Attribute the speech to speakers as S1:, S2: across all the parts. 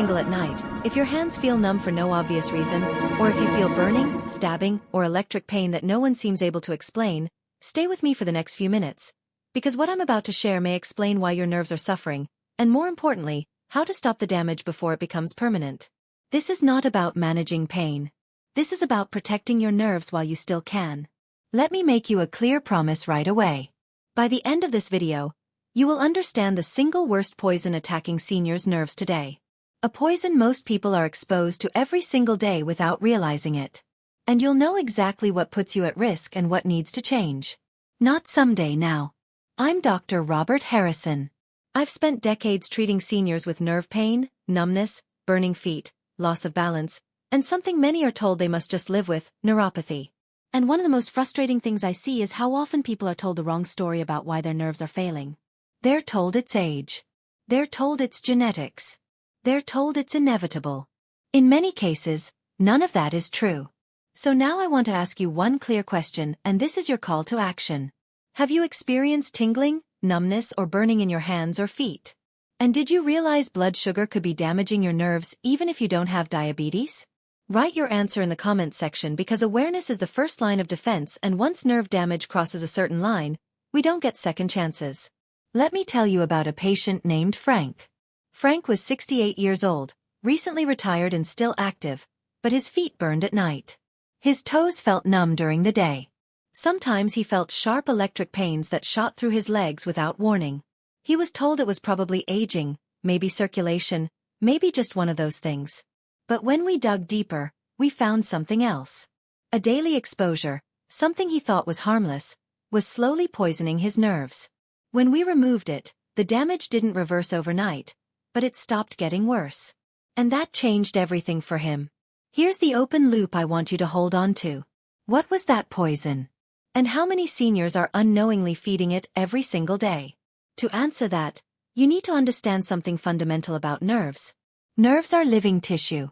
S1: tingle at night, if your hands feel numb for no obvious reason, or if you feel burning, stabbing, or electric pain that no one seems able to explain, stay with me for the next few minutes, because what I'm about to share may explain why your nerves are suffering, and more importantly, how to stop the damage before it becomes permanent. This is not about managing pain. This is about protecting your nerves while you still can. Let me make you a clear promise right away. By the end of this video, you will understand the single worst poison attacking seniors' nerves today. A poison most people are exposed to every single day without realizing it. And you'll know exactly what puts you at risk and what needs to change. Not someday now. I'm Dr. Robert Harrison. I've spent decades treating seniors with nerve pain, numbness, burning feet, loss of balance, and something many are told they must just live with, neuropathy. And one of the most frustrating things I see is how often people are told the wrong story about why their nerves are failing. They're told it's age. They're told it's genetics. They're told it's inevitable. In many cases, none of that is true. So now I want to ask you one clear question, and this is your call to action. Have you experienced tingling, numbness, or burning in your hands or feet? And did you realize blood sugar could be damaging your nerves even if you don't have diabetes? Write your answer in the comments section because awareness is the first line of defense, and once nerve damage crosses a certain line, we don't get second chances. Let me tell you about a patient named Frank. Frank was 68 years old, recently retired and still active, but his feet burned at night. His toes felt numb during the day. Sometimes he felt sharp electric pains that shot through his legs without warning. He was told it was probably aging, maybe circulation, maybe just one of those things. But when we dug deeper, we found something else. A daily exposure, something he thought was harmless, was slowly poisoning his nerves. When we removed it, the damage didn't reverse overnight, but it stopped getting worse. And that changed everything for him. Here's the open loop I want you to hold on to. What was that poison? And how many seniors are unknowingly feeding it every single day? To answer that, you need to understand something fundamental about nerves. Nerves are living tissue.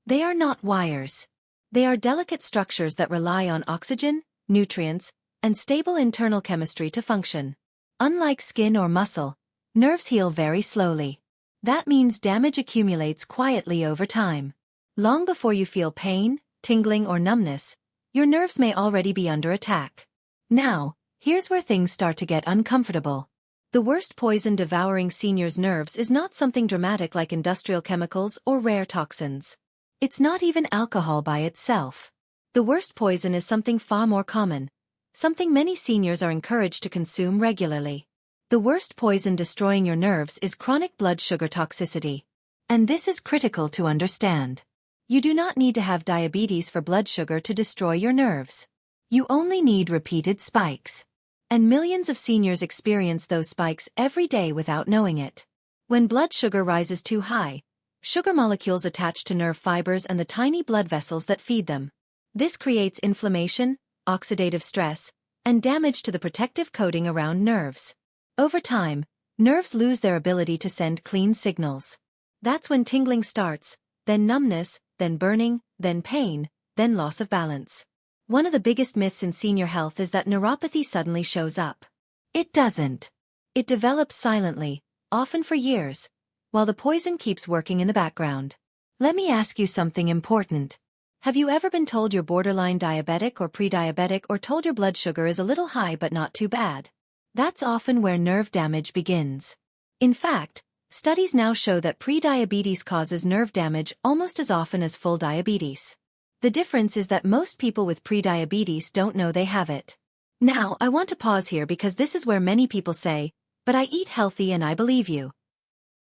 S1: They are not wires. They are delicate structures that rely on oxygen, nutrients, and stable internal chemistry to function. Unlike skin or muscle, nerves heal very slowly. That means damage accumulates quietly over time. Long before you feel pain, tingling, or numbness, your nerves may already be under attack. Now, here's where things start to get uncomfortable. The worst poison devouring seniors' nerves is not something dramatic like industrial chemicals or rare toxins. It's not even alcohol by itself. The worst poison is something far more common, something many seniors are encouraged to consume regularly. The worst poison destroying your nerves is chronic blood sugar toxicity. And this is critical to understand. You do not need to have diabetes for blood sugar to destroy your nerves. You only need repeated spikes. And millions of seniors experience those spikes every day without knowing it. When blood sugar rises too high, sugar molecules attach to nerve fibers and the tiny blood vessels that feed them. This creates inflammation, oxidative stress, and damage to the protective coating around nerves. Over time, nerves lose their ability to send clean signals. That's when tingling starts, then numbness, then burning, then pain, then loss of balance. One of the biggest myths in senior health is that neuropathy suddenly shows up. It doesn't. It develops silently, often for years, while the poison keeps working in the background. Let me ask you something important. Have you ever been told you're borderline diabetic or pre-diabetic, or told your blood sugar is a little high but not too bad? That's often where nerve damage begins. In fact, studies now show that pre-diabetes causes nerve damage almost as often as full diabetes. The difference is that most people with pre-diabetes don't know they have it. Now, I want to pause here because this is where many people say, "But I eat healthy and I believe you."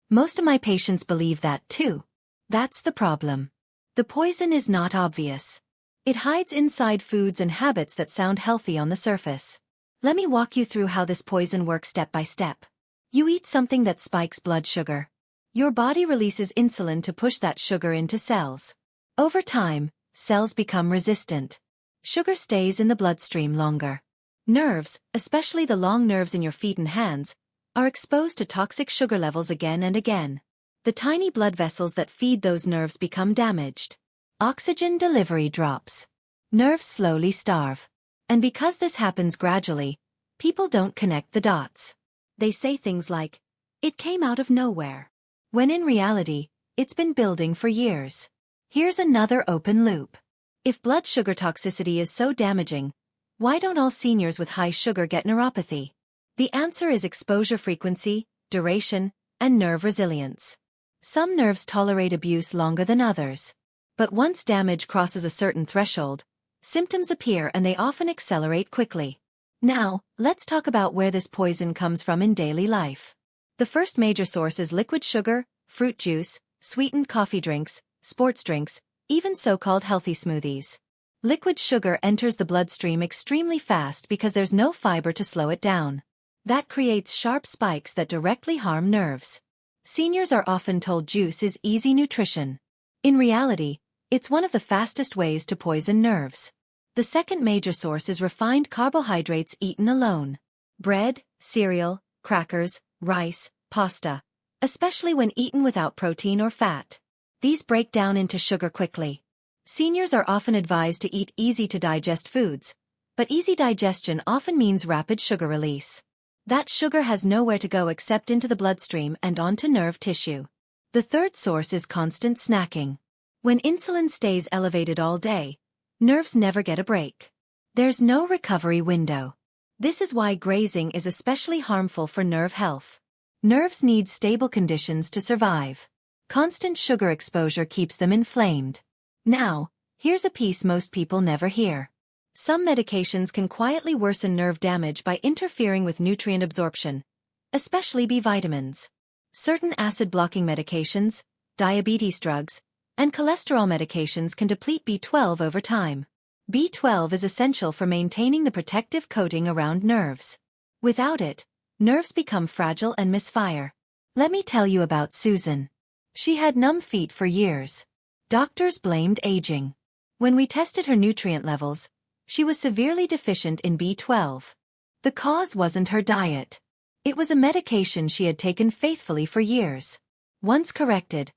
S1: Most of my patients believe that too. That's the problem. The poison is not obvious. It hides inside foods and habits that sound healthy on the surface. Let me walk you through how this poison works step by step. You eat something that spikes blood sugar. Your body releases insulin to push that sugar into cells. Over time, cells become resistant. Sugar stays in the bloodstream longer. Nerves, especially the long nerves in your feet and hands, are exposed to toxic sugar levels again and again. The tiny blood vessels that feed those nerves become damaged. Oxygen delivery drops. Nerves slowly starve. And because this happens gradually, people don't connect the dots. They say things like, "It came out of nowhere," when in reality, It's been building for years. Here's another open loop. If blood sugar toxicity is so damaging, why don't all seniors with high sugar get neuropathy? The answer is exposure frequency, duration, and nerve resilience. Some nerves tolerate abuse longer than others. But once damage crosses a certain threshold, symptoms appear and they often accelerate quickly. Now, let's talk about where this poison comes from in daily life. The first major source is liquid sugar, fruit juice, sweetened coffee drinks, sports drinks, even so-called healthy smoothies. Liquid sugar enters the bloodstream extremely fast because there's no fiber to slow it down. That creates sharp spikes that directly harm nerves. Seniors are often told juice is easy nutrition. In reality, it's one of the fastest ways to poison nerves. The second major source is refined carbohydrates eaten alone. Bread, cereal, crackers, rice, pasta. Especially when eaten without protein or fat. These break down into sugar quickly. Seniors are often advised to eat easy-to-digest foods, but easy digestion often means rapid sugar release. That sugar has nowhere to go except into the bloodstream and onto nerve tissue. The third source is constant snacking. When insulin stays elevated all day, nerves never get a break. There's no recovery window. This is why grazing is especially harmful for nerve health. Nerves need stable conditions to survive. Constant sugar exposure keeps them inflamed. Now, here's a piece most people never hear. Some medications can quietly worsen nerve damage by interfering with nutrient absorption, especially B vitamins. Certain acid-blocking medications, diabetes drugs, and cholesterol medications can deplete B12 over time. B12 is essential for maintaining the protective coating around nerves. Without it, nerves become fragile and misfire. Let me tell you about Susan. She had numb feet for years. Doctors blamed aging. When we tested her nutrient levels, she was severely deficient in B12. The cause wasn't her diet. It was a medication she had taken faithfully for years. Once corrected,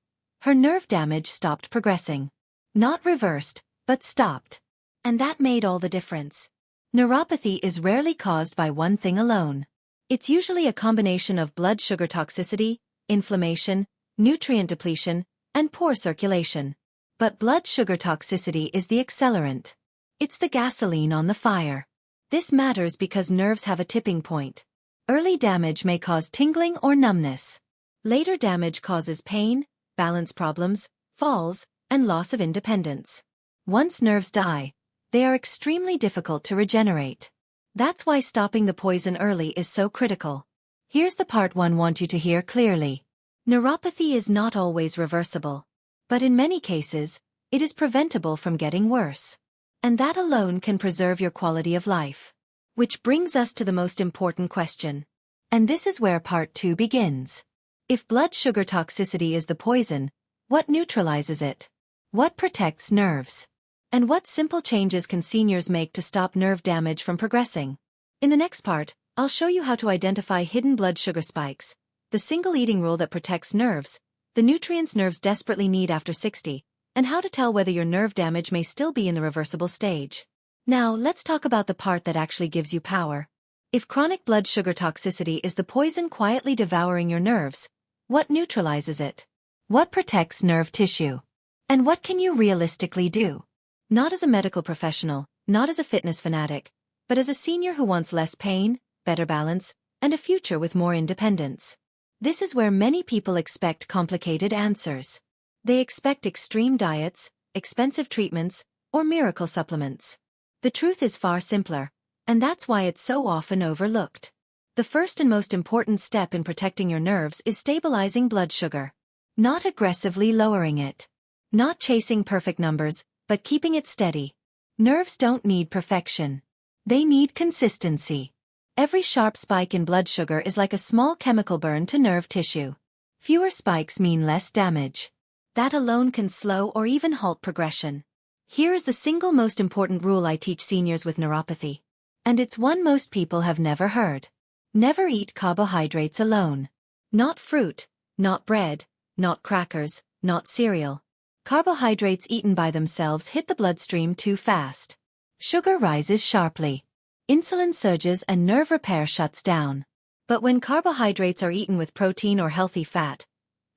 S1: her nerve damage stopped progressing. Not reversed, but stopped. And that made all the difference. Neuropathy is rarely caused by one thing alone. It's usually a combination of blood sugar toxicity, inflammation, nutrient depletion, and poor circulation. But blood sugar toxicity is the accelerant. It's the gasoline on the fire. This matters because nerves have a tipping point. Early damage may cause tingling or numbness. Later damage causes pain, balance problems, falls, and loss of independence. Once nerves die, they are extremely difficult to regenerate. That's why stopping the poison early is so critical. Here's the part one want you to hear clearly. Neuropathy is not always reversible. But in many cases, it is preventable from getting worse. And that alone can preserve your quality of life. Which brings us to the most important question. And this is where part 2 begins. If blood sugar toxicity is the poison, what neutralizes it? What protects nerves? And what simple changes can seniors make to stop nerve damage from progressing? In the next part, I'll show you how to identify hidden blood sugar spikes, the single eating rule that protects nerves, the nutrients nerves desperately need after 60, and how to tell whether your nerve damage may still be in the reversible stage. Now, let's talk about the part that actually gives you power. If chronic blood sugar toxicity is the poison quietly devouring your nerves, what neutralizes it? What protects nerve tissue? And what can you realistically do? Not as a medical professional, not as a fitness fanatic, but as a senior who wants less pain, better balance, and a future with more independence. This is where many people expect complicated answers. They expect extreme diets, expensive treatments, or miracle supplements. The truth is far simpler, and that's why it's so often overlooked. The first and most important step in protecting your nerves is stabilizing blood sugar. Not aggressively lowering it. Not chasing perfect numbers, but keeping it steady. Nerves don't need perfection. They need consistency. Every sharp spike in blood sugar is like a small chemical burn to nerve tissue. Fewer spikes mean less damage. That alone can slow or even halt progression. Here is the single most important rule I teach seniors with neuropathy. And it's one most people have never heard. Never eat carbohydrates alone. Not fruit, not bread, not crackers, not cereal. Carbohydrates eaten by themselves hit the bloodstream too fast. Sugar rises sharply. Insulin surges and nerve repair shuts down. But when carbohydrates are eaten with protein or healthy fat,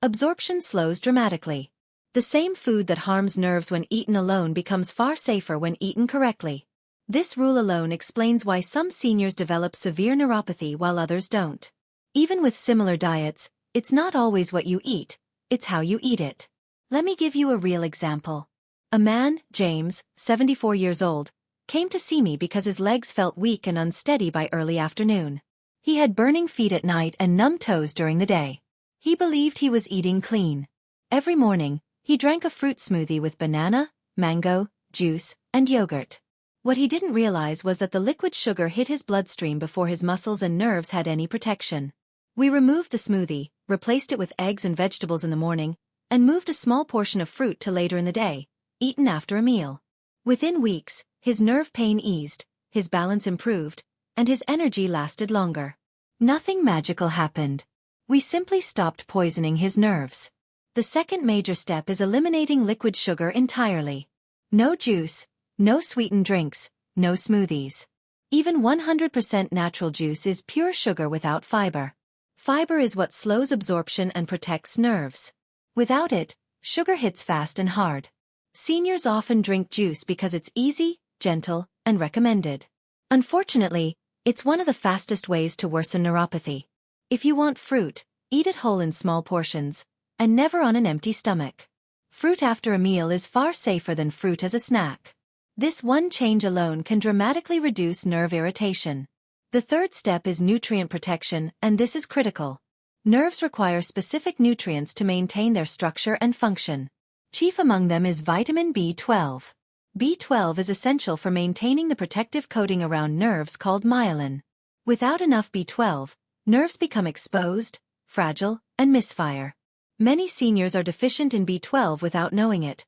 S1: Absorption slows dramatically. The same food that harms nerves when eaten alone becomes far safer when eaten correctly. This rule alone explains why some seniors develop severe neuropathy while others don't. Even with similar diets, it's not always what you eat, it's how you eat it. Let me give you a real example. A man, James, 74 years old, came to see me because his legs felt weak and unsteady by early afternoon. He had burning feet at night and numb toes during the day. He believed he was eating clean. Every morning, he drank a fruit smoothie with banana, mango, juice, and yogurt. What he didn't realize was that the liquid sugar hit his bloodstream before his muscles and nerves had any protection. We removed the smoothie, replaced it with eggs and vegetables in the morning, and moved a small portion of fruit to later in the day, eaten after a meal. Within weeks, his nerve pain eased, his balance improved, and his energy lasted longer. Nothing magical happened. We simply stopped poisoning his nerves. The second major step is eliminating liquid sugar entirely. No juice, no sweetened drinks, no smoothies. Even 100% natural juice is pure sugar without fiber. Fiber is what slows absorption and protects nerves. Without it, sugar hits fast and hard. Seniors often drink juice because it's easy, gentle, and recommended. Unfortunately, it's one of the fastest ways to worsen neuropathy. If you want fruit, eat it whole in small portions, and never on an empty stomach. Fruit after a meal is far safer than fruit as a snack. This one change alone can dramatically reduce nerve irritation. The third step is nutrient protection, and this is critical. Nerves require specific nutrients to maintain their structure and function. Chief among them is vitamin B12. B12 is essential for maintaining the protective coating around nerves called myelin. Without enough B12, nerves become exposed, fragile, and misfire. Many seniors are deficient in B12 without knowing it,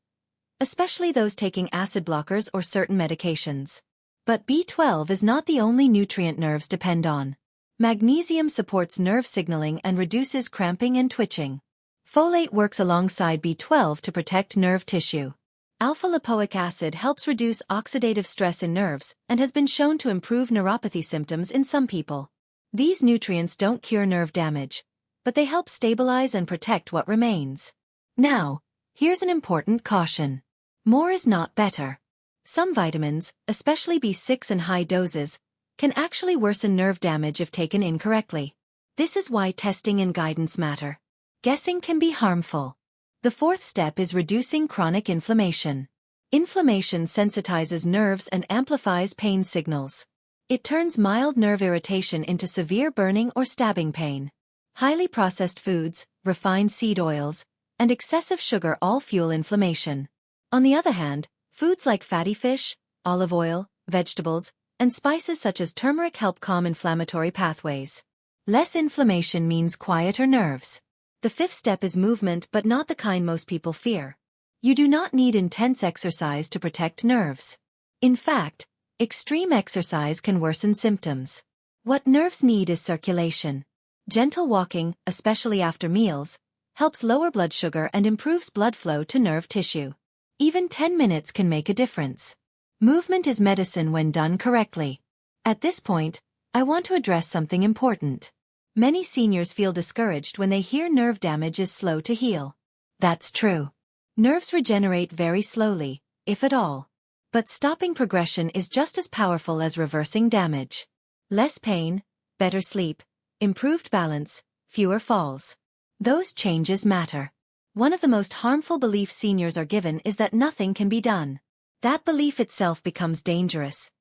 S1: especially those taking acid blockers or certain medications. But B12 is not the only nutrient nerves depend on. Magnesium supports nerve signaling and reduces cramping and twitching. Folate works alongside B12 to protect nerve tissue. Alpha-lipoic acid helps reduce oxidative stress in nerves and has been shown to improve neuropathy symptoms in some people. These nutrients don't cure nerve damage, but they help stabilize and protect what remains. Now, here's an important caution. More is not better. Some vitamins, especially B6 in high doses, can actually worsen nerve damage if taken incorrectly. This is why testing and guidance matter. Guessing can be harmful. The fourth step is reducing chronic inflammation. Inflammation sensitizes nerves and amplifies pain signals. It turns mild nerve irritation into severe burning or stabbing pain. Highly processed foods, refined seed oils, and excessive sugar all fuel inflammation. On the other hand, foods like fatty fish, olive oil, vegetables, and spices such as turmeric help calm inflammatory pathways. Less inflammation means quieter nerves. The fifth step is movement, but not the kind most people fear. You do not need intense exercise to protect nerves. In fact, extreme exercise can worsen symptoms. What nerves need is circulation. Gentle walking, especially after meals, helps lower blood sugar and improves blood flow to nerve tissue. Even 10 minutes can make a difference. Movement is medicine when done correctly. At this point, I want to address something important. Many seniors feel discouraged when they hear nerve damage is slow to heal. That's true. Nerves regenerate very slowly, if at all. But stopping progression is just as powerful as reversing damage. Less pain, better sleep, improved balance, fewer falls. Those changes matter. One of the most harmful beliefs seniors are given is that nothing can be done. That belief itself becomes dangerous.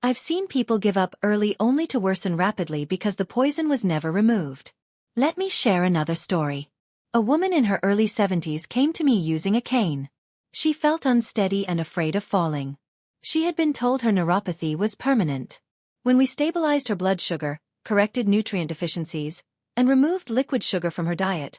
S1: I've seen people give up early only to worsen rapidly because the poison was never removed. Let me share another story. A woman in her early 70s came to me using a cane. She felt unsteady and afraid of falling. She had been told her neuropathy was permanent. When we stabilized her blood sugar, corrected nutrient deficiencies, and removed liquid sugar from her diet,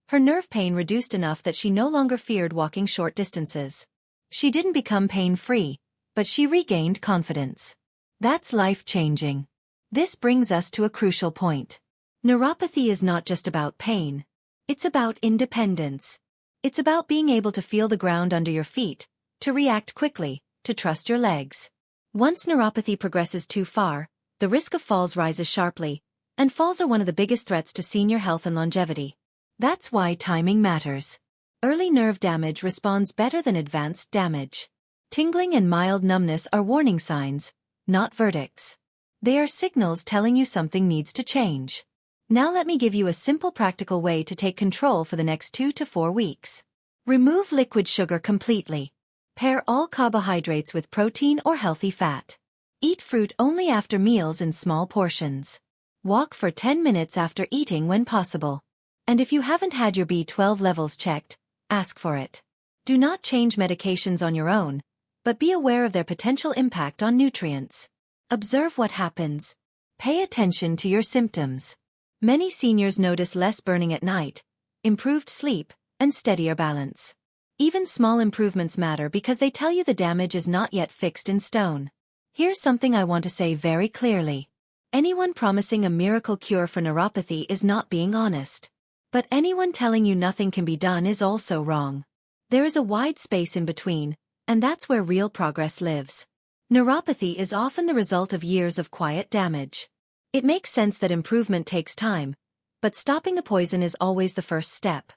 S1: her nerve pain reduced enough that she no longer feared walking short distances. She didn't become pain-free, but she regained confidence. That's life-changing. This brings us to a crucial point. Neuropathy is not just about pain. It's about independence. It's about being able to feel the ground under your feet, to react quickly, to trust your legs. Once neuropathy progresses too far, the risk of falls rises sharply, and falls are one of the biggest threats to senior health and longevity. That's why timing matters. Early nerve damage responds better than advanced damage. Tingling and mild numbness are warning signs, not verdicts. They are signals telling you something needs to change. Now let me give you a simple practical way to take control for the next 2 to 4 weeks. Remove liquid sugar completely. Pair all carbohydrates with protein or healthy fat. Eat fruit only after meals in small portions. Walk for 10 minutes after eating when possible. And if you haven't had your B12 levels checked, ask for it. Do not change medications on your own, but be aware of their potential impact on nutrients. Observe what happens. Pay attention to your symptoms. Many seniors notice less burning at night, improved sleep, and steadier balance. Even small improvements matter because they tell you the damage is not yet fixed in stone. Here's something I want to say very clearly. Anyone promising a miracle cure for neuropathy is not being honest. But anyone telling you nothing can be done is also wrong. There is a wide space in between, and that's where real progress lives. Neuropathy is often the result of years of quiet damage. It makes sense that improvement takes time, but stopping the poison is always the first step.